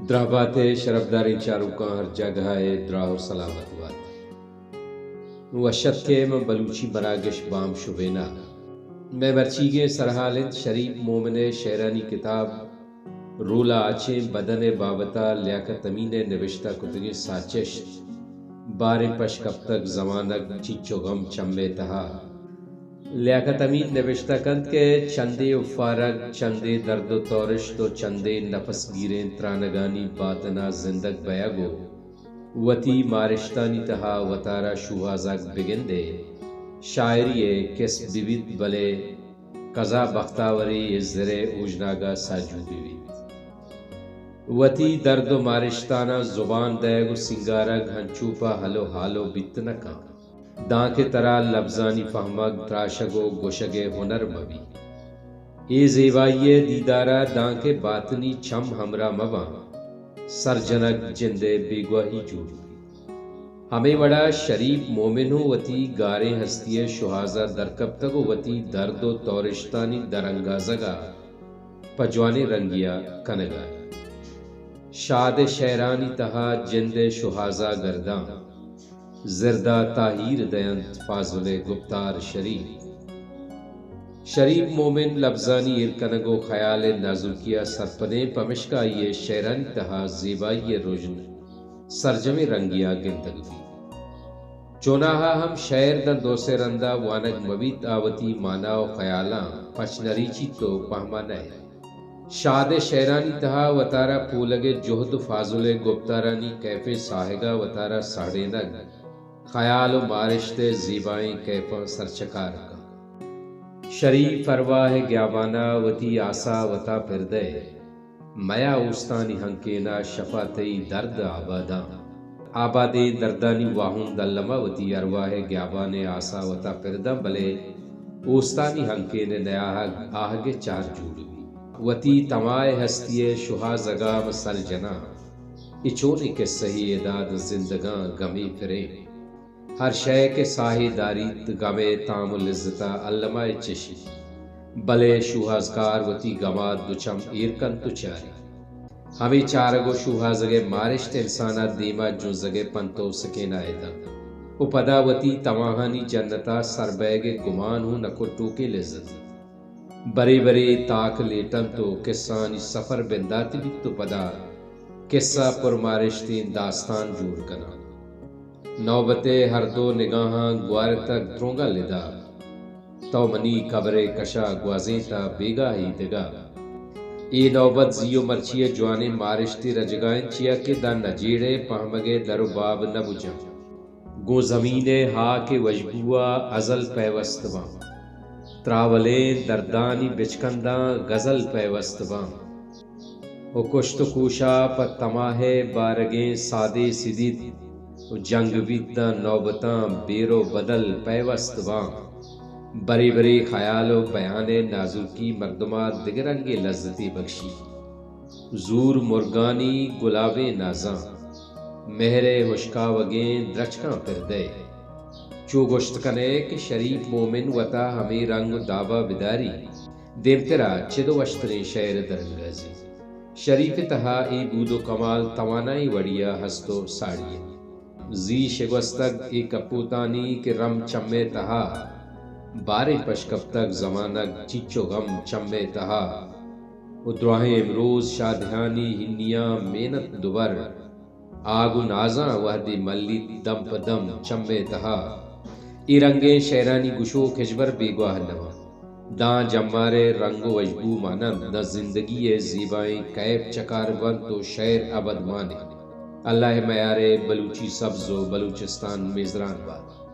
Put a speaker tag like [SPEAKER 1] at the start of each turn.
[SPEAKER 1] درابات شرفداری چاروکاں ہر جگہ دراو سلامت وات وشت کے میں بلوچی براگش بام شبینا میں برچیگے سرحالند شریف مومن شیرانی کتاب رولا آچیں بدن بابتا لیاقت امین نوشتہ کتگی ساچشت بار پش کب تک زمانک چچو غم چمے تہا لیاقت امین نوشتہ کند کے چندے افارگ چندے درد و تورشت و چندے نفس گیریں ترانگانی باطنا زندگ بیاگو وتی مارشتانی تہا وطارا شوہازاک بگندے شاعری کس بیوید بلے قضا بختاوری زرے اوجناگا ساجو بیوید وتی درد و مارشتانا زبان دیگو سنگارگ ہنچوپا حلو حالو بیتنکا دان کے ترا لفظانی فہمگ تراشگو گوشگے ہنر مبی اے زیبائیے دیدارا دان کے باطنی چھم ہمرا مبا سرجنک جندے بیگواہی جوڑ ہمیں وڑا شریف مومنو وتی گارے ہستی شہازہ درکب تگو وتی درد و تورشتانی درنگازگا پجوانے رنگیا کنگا شاد شیرانی تہا جند شہازہ گرداں زردہ تاہیر دینت فاضل گپتار شریف مومن لفظانی ارکنگو خیال نازل کیا سرپنے پمشکا یہ شیرانی تہا زیبائی روجن سرجم رنگیا گندگی چوناہا ہم شعر دن دوسے رندہ وانک مبیت آوتی مانا و خیالاں پچنریچی تو پہمانا ہے شاد شیرانی تہا وطارا پولگے جہد فاضل گپتارانی کیفے ساہگا وطارا ساڑینگ خیال و مارشت زیبائیں کیفاں سرچکار کا شریف ارواح گیابانا وتی آسا وطا پردے میا اوستانی ہنکینا شفاتی درد آباداں آبادے دردانی واہن دلما وتی ارواح گیابانے آسا وطا پردہ بلے اوستانی ہنکین نیاہگ آہگے چار جوڑ وتی تمائے ہستی شہازگام سر جنا اچونے کے صحیح اداد زندگاں گمی پھرے ہر شے کے ساہی داریت گمے تام لذتا علمہ چشی بلے شوہازکار وتی گماد دچم ایرکن تو چاری ہمیں چارگو شوہازگے مارشت انسانا دیما جو زگے پنتو سکینا ایدا او پدا وتی تماہانی جنتا سربیگے گمان ہوں نکو ٹوکے لذت بڑے بڑے تاک لیٹن تو کسانی سفر بنداتی بھی تو پدا قصہ پر مارشتین داستان جوڑ کنا نوبتے ہر دو نگاہاں گوار تک درونگا لدا تو منی قبر کشا گوازیں تا بیگا ہی دگا ای نوبت زیو مرچیے جوانے مارشتی رجگائیں چیا کے دا نجیڑے پہمگے درو باب نبجا گو زمینے ہا کے وجبوا ازل پیوستواں تراولیں دردانی بچکنداں غزل پیوستواں او کشت کوشا پت تماہے بارگیں سادے سدید جنگ بیتا نوبتاں بیرو بدل پیوستواں بری بری خیال و بیان نازل کی مردمات دگرنگے لذتی بخشی زور مرگانی گلاوے نازاں مہرے ہوشکاوگیں درچکاں پردے چو گشت کنے کہ شریف مومن وطا ہمیں رنگ دعوی بداری دیمترا چدو اشترے شعر درنگازی شریف تہا ای بود و کمال توانائی وڑیا ہستو ساڑی زی شگوستگ ای کپوتانی کے رم چمے تہا بارے پشکب تک زمانک چچو غم چمے تہا ادراہیں امروز شادھیانی ہنیاں محنت دوبر آگو نازاں وحدی ملی دم پدم چمے تہا ای رنگیں شیرانی گشو کھجبر بیگواہ نوا داں جمارے رنگ و وجبو مانند نہ زندگی زیبائیں کیف چکار بن تو شعر ابد مانے اللہ معیار بلوچی سبز و بلوچستان میزران باد